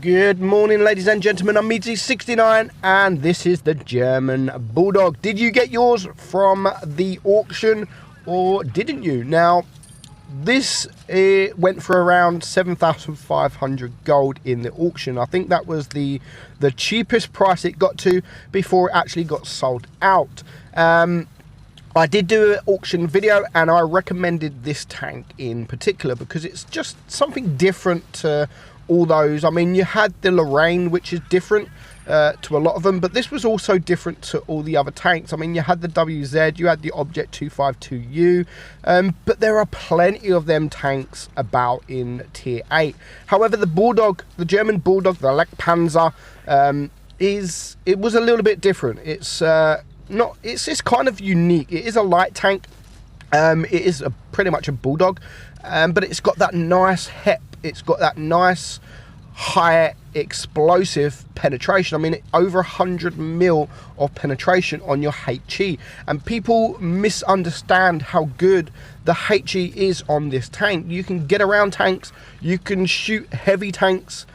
Good morning, ladies and gentlemen. I'm Meadsy69 and this is the German Bulldog. Did you get yours from the auction or didn't you? Now, this went for around 7,500 gold in the auction. I think that was the cheapest price it got to before it actually got sold out. I did do an auction video and I recommended this tank in particular because it's just something different to all those. I mean, you had the Lorraine, which is different to a lot of them, but this was also different to all the other tanks. I mean, you had the WZ, you had the Object 252U, but there are plenty of them tanks about in Tier 8. However, the Bulldog, the German Bulldog, the Leckpanzer, it was a little bit different. It's kind of unique. It is a light tank. It is pretty much a Bulldog, but it's got that nice hep. It's got that nice high explosive penetration. I mean, over 100 mil of penetration on your HE, and people misunderstand how good the HE is on this tank. You can get around tanks, you can shoot heavy tanks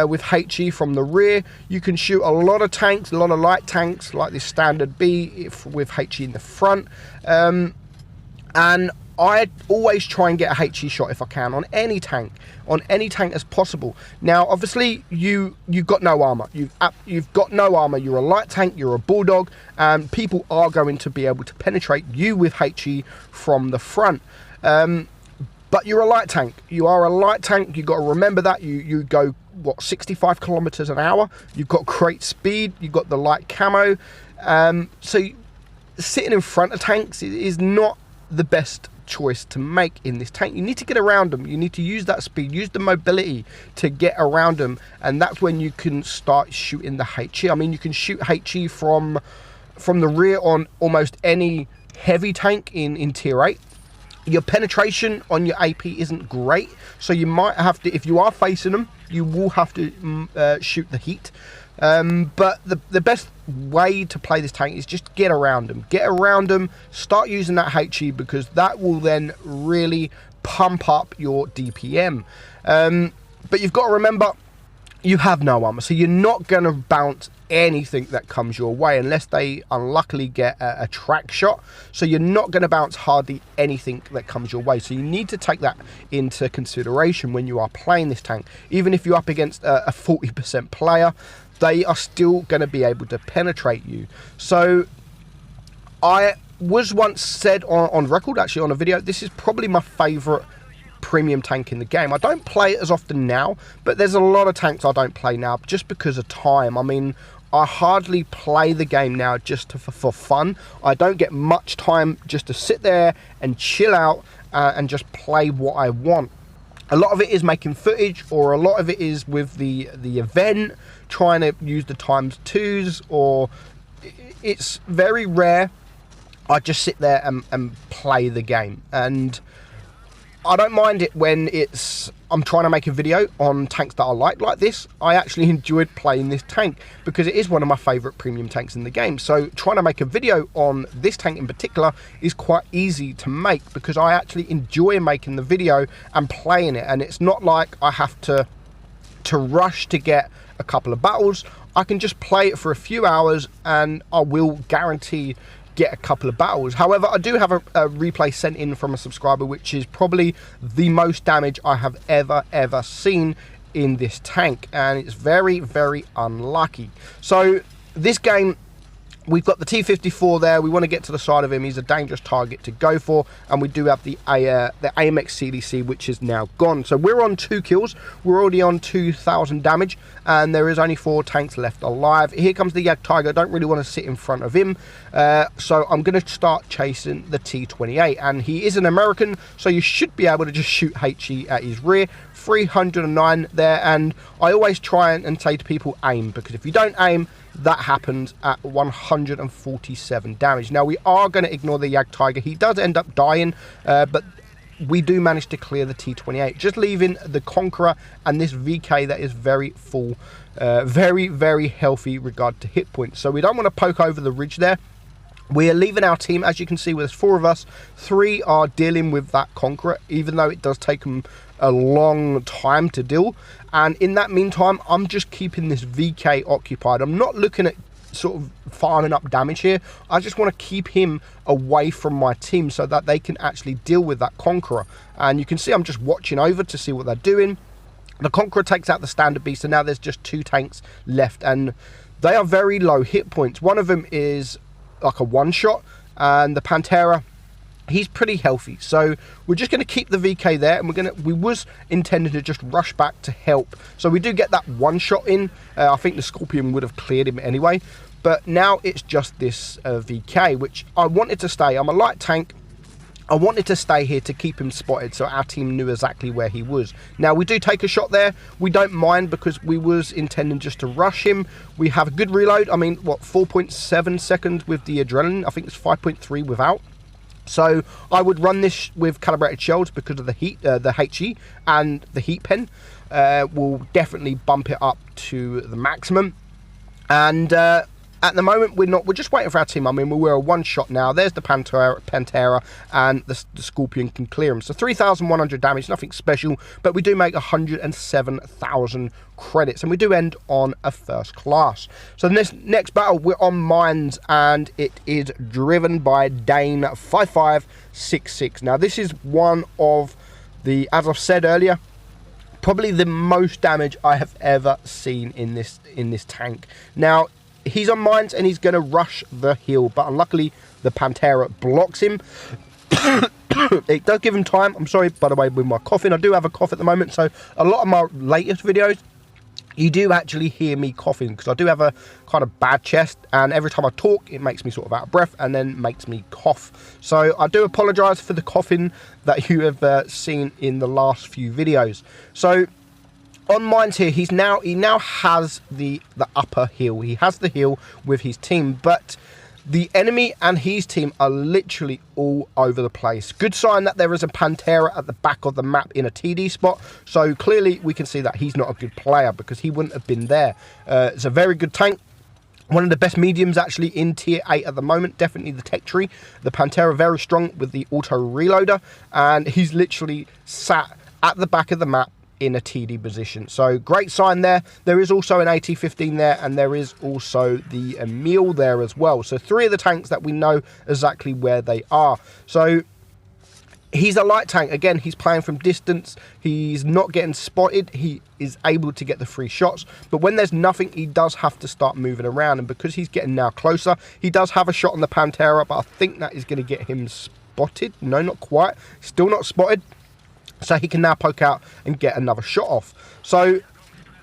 with HE from the rear. You can shoot a lot of tanks, a lot of light tanks like this standard B with HE in the front, and I always try and get a HE shot if I can on any tank as possible. Now, obviously, you've got no armor. You've got no armor. You're a light tank. You're a Bulldog, and people are going to be able to penetrate you with HE from the front. But you're a light tank. You are a light tank. You've got to remember that. You go, what, 65 kilometers an hour. You've got great speed. You've got the light camo. So sitting in front of tanks is not the best choice to make in this tank. You need to get around them. You need to use that speed, use the mobility to get around them, and that's when you can start shooting the HE. I mean, you can shoot HE from the rear on almost any heavy tank in Tier 8. Your penetration on your AP isn't great, so you might have to, if you are facing them, you will have to shoot the heat. But the best way to play this tank is just get around them, start using that HE, because that will then really pump up your DPM. But you've got to remember, you have no armor, so you're not going to bounce anything that comes your way unless they unluckily get a track shot. So you're not going to bounce hardly anything that comes your way. So you need to take that into consideration when you are playing this tank. Even if you're up against a 40% player, they are still going to be able to penetrate you. So I was once said on record, actually on a video, this is probably my favorite premium tank in the game. I don't play it as often now, but there's a lot of tanks I don't play now just because of time. I mean, I hardly play the game now just for fun. I don't get much time just to sit there and chill out and just play what I want. A lot of it is making footage, or a lot of it is with the event, trying to use the ×2s, or it's very rare I just sit there and play the game. And I don't mind it when I'm trying to make a video on tanks that I like this. I actually enjoyed playing this tank because it is one of my favorite premium tanks in the game. So trying to make a video on this tank in particular is quite easy to make because I actually enjoy making the video and playing it. And it's not like I have to rush to get a couple of battles. I can just play it for a few hours and I will guarantee get a couple of battles. However, I do have a replay sent in from a subscriber, which is probably the most damage I have ever seen in this tank, and it's very, very unlucky. So this game, we've got the T-54 there. We want to get to the side of him. He's a dangerous target to go for, and we do have the AMX CDC, which is now gone. So we're on 2 kills. We're already on 2,000 damage, and there is only 4 tanks left alive. Here comes the Jagdtiger. I don't really want to sit in front of him, so I'm going to start chasing the T-28, and he is an American, so you should be able to just shoot HE at his rear. 309 there, and I always try and say to people, aim, because if you don't aim, that happens at 147 damage. Now, we are going to ignore the Jagdtiger. He does end up dying, but we do manage to clear the T-28, just leaving the Conqueror and this VK that is very full, very, very healthy regard to hit points. So we don't want to poke over the ridge there. We are leaving our team, as you can see, with 4 of us. 3 are dealing with that Conqueror, even though it does take them a long time to deal. And in that meantime, I'm just keeping this VK occupied. I'm not looking at sort of farming up damage here. I just want to keep him away from my team so that they can actually deal with that Conqueror. And you can see I'm just watching over to see what they're doing. The Conqueror takes out the standard beast, and now there's just 2 tanks left, and they are very low hit points. One of them is like a one-shot, and the Pantera, he's pretty healthy. So we're just going to keep the VK there, and we was intending to just rush back to help. So we do get that one-shot in. I think the Scorpion would have cleared him anyway, but now it's just this VK, which I wanted to stay. I'm a light tank. I wanted to stay here to keep him spotted so our team knew exactly where he was. Now, we do take a shot there. We don't mind because we was intending just to rush him. We have a good reload. I mean, what, 4.7 seconds with the adrenaline? I think it's 5.3 without. So I would run this with calibrated shells because of the heat, the HE and the heat pen will definitely bump it up to the maximum. And at the moment, we're just waiting for our team. I mean, we're a one-shot now. There's the Pantera, and the Scorpion can clear him. So 3,100 damage, nothing special, but we do make 107,000 credits, and we do end on a first class. So this next battle, we're on mines, and it is driven by Dane 5566. Now, this is one of the, as I've said earlier, probably the most damage I have ever seen in this tank. Now, he's on mines and he's going to rush the hill, but unluckily the Pantera blocks him. It does give him time. I'm sorry, by the way, with my coughing. I do have a cough at the moment, so a lot of my latest videos, you do actually hear me coughing because I do have a kind of bad chest, and every time I talk, it makes me sort of out of breath and then makes me cough. So I do apologise for the coughing that you have seen in the last few videos. So on mines here, he now has the upper hill. He has the hill with his team, but the enemy and his team are literally all over the place. Good sign that there is a Pantera at the back of the map in a TD spot. So clearly we can see that he's not a good player because he wouldn't have been there. It's a very good tank. One of the best mediums actually in tier 8 at the moment. Definitely the tech tree. The Pantera very strong with the auto reloader. And he's literally sat at the back of the map in a TD position. So great sign there. There is also an AT-15 there, and there is also the Emil there as well. So 3 of the tanks that we know exactly where they are. So he's a light tank. Again, he's playing from distance. He's not getting spotted. He is able to get the free shots. But when there's nothing, he does have to start moving around. And because he's getting now closer, he does have a shot on the Pantera, but I think that is going to get him spotted. No, not quite. Still not spotted. So he can now poke out and get another shot off. So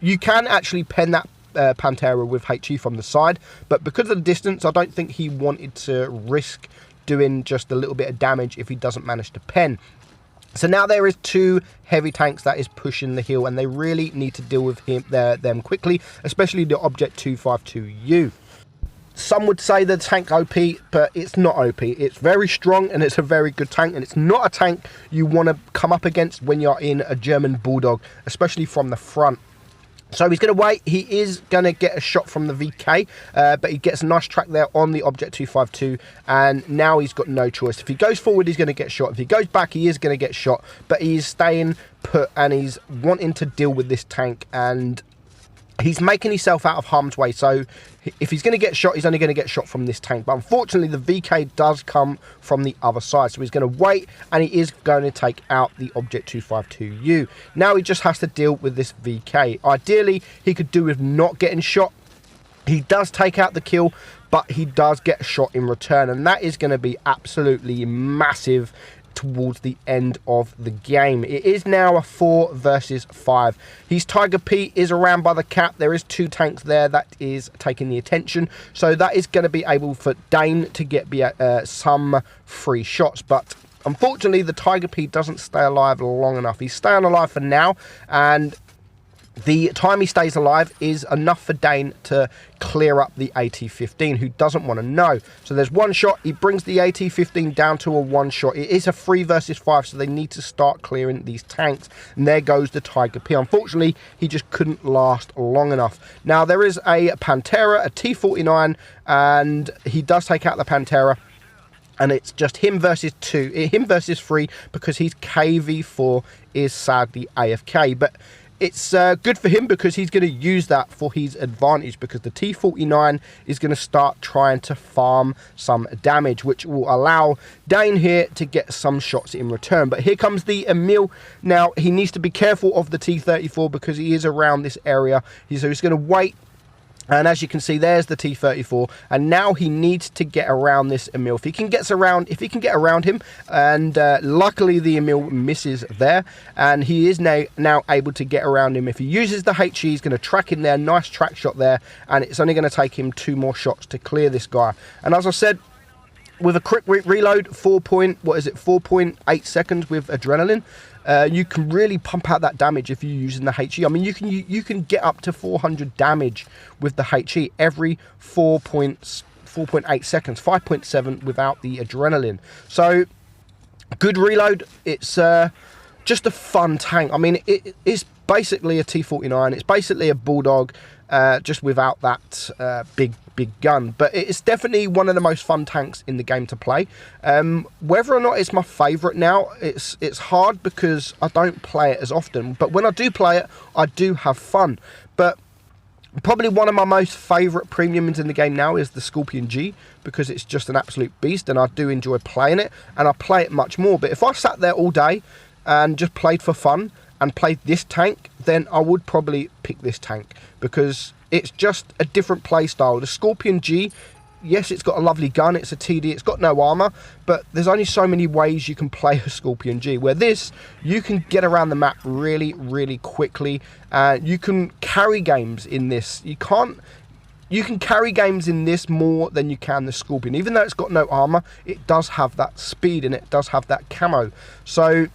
you can actually pen that Pantera with HE from the side. But because of the distance, I don't think he wanted to risk doing just a little bit of damage if he doesn't manage to pen. So now there is 2 heavy tanks that is pushing the hill, and they really need to deal with them quickly, especially the Object 252U. Some would say the tank OP, but it's not OP. It's very strong and it's a very good tank, and it's not a tank you want to come up against when you're in a German Bulldog, especially from the front. So he's going to wait. He is going to get a shot from the VK, but he gets a nice track there on the Object 252, and now he's got no choice. If he goes forward, he's going to get shot. If he goes back, he is going to get shot, but he's staying put and he's wanting to deal with this tank, and he's making himself out of harm's way. So if he's going to get shot, he's only going to get shot from this tank. But unfortunately, the VK does come from the other side. So he's going to wait, and he is going to take out the Object 252U. Now he just has to deal with this VK. Ideally, he could do with not getting shot. He does take out the kill, but he does get shot in return. And that is going to be absolutely massive towards the end of the game. It is now a 4 versus 5. His Tiger P is around by the cap. There is 2 tanks there that is taking the attention, so that is going to be able for Dane to get some free shots. But unfortunately, the Tiger P doesn't stay alive long enough. He's staying alive for now, and the time he stays alive is enough for Dane to clear up the AT-15, who doesn't want to know. So there's one shot. He brings the AT-15 down to a one shot. It is a 3 versus 5, so they need to start clearing these tanks. And there goes the Tiger P. Unfortunately, he just couldn't last long enough. Now, there is a Pantera, a T-49, and he does take out the Pantera. And it's just him versus 3, because his KV-4 is sadly AFK. But it's good for him because he's going to use that for his advantage, because the T-49 is going to start trying to farm some damage, which will allow Dane here to get some shots in return. But here comes the Emil. Now, he needs to be careful of the T-34 because he is around this area. So he's going to wait. And as you can see, there's the T-34, and now he needs to get around this Emil. If he can get around him, and luckily the Emil misses there, and he is now able to get around him. If he uses the HE, he's going to track in there, nice track shot there, and it's only going to take him 2 more shots to clear this guy. And as I said, with a quick reload, 4.8 seconds with adrenaline, you can really pump out that damage if you're using the HE. I mean, you can get up to 400 damage with the HE every 4.8 seconds, 5.7 without the adrenaline. So, good reload. It's just a fun tank. I mean, it's basically a T-49. It's basically a bulldog, just without that big gun. But it's definitely one of the most fun tanks in the game to play. Whether or not it's my favorite now, it's hard because I don't play it as often. But when I do play it, I do have fun. But probably one of my most favorite premiums in the game now is the Scorpion G, because it's just an absolute beast, and I do enjoy playing it, and I play it much more. But if I sat there all day and just played for fun and played this tank, then I would probably pick this tank, because it's just a different play style. The Scorpion G, yes, it's got a lovely gun, it's a TD, it's got no armor, but there's only so many ways you can play a Scorpion G. Where this, you can get around the map really, really quickly. You can carry games in this. You can carry games in this more than you can the Scorpion. Even though it's got no armor, it does have that speed and it does have that camo. So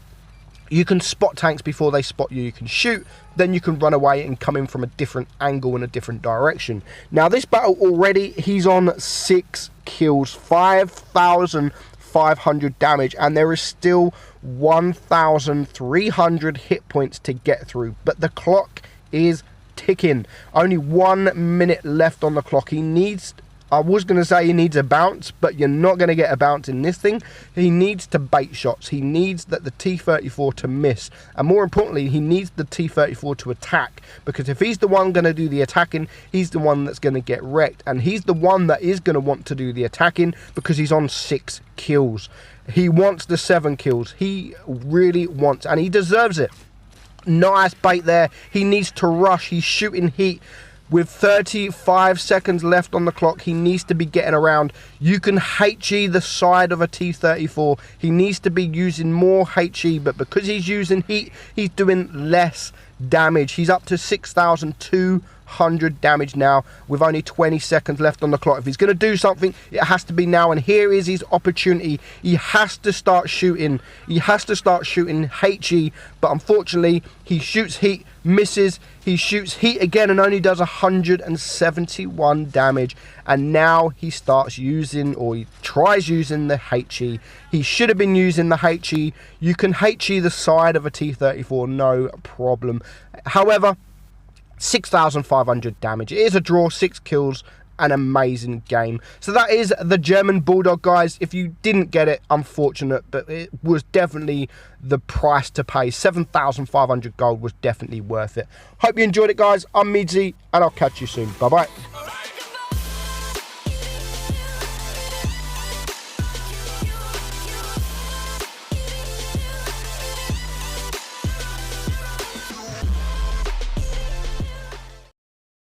you can spot tanks before they spot you. You can shoot, then you can run away and come in from a different angle in a different direction. Now, this battle already, he's on 6 kills, 5,500 damage, and there is still 1,300 hit points to get through. But the clock is ticking. Only 1 minute left on the clock. I was going to say he needs a bounce, but you're not going to get a bounce in this thing. He needs to bait shots. He needs the T-34 to miss. And more importantly, he needs the T-34 to attack. Because if he's the one going to do the attacking, he's the one that's going to get wrecked. And he's the one that is going to want to do the attacking because he's on 6 kills. He wants the 7 kills. He really wants, and he deserves it. Nice bait there. He needs to rush. He's shooting heat. With 35 seconds left on the clock, he needs to be getting around. You can HE the side of a T-34. He needs to be using more HE, but because he's using heat, he's doing less damage. He's up to 6,200 damage now with only 20 seconds left on the clock. If he's going to do something, it has to be now, and here is his opportunity. He has to start shooting. He has to start shooting HE, but unfortunately, he shoots heat, misses. He shoots heat again and only does 171 damage. And now he starts using, or he tries using the HE. He should have been using the HE. You can HE the side of a T-34, no problem. However, 6,500 damage. It is a draw, 6 kills, an amazing game. So that is the German Bulldog, guys. If you didn't get it, unfortunate, but it was definitely the price to pay. 7,500 gold was definitely worth it. Hope you enjoyed it, guys. I'm Meadsy, and I'll catch you soon. Bye-bye.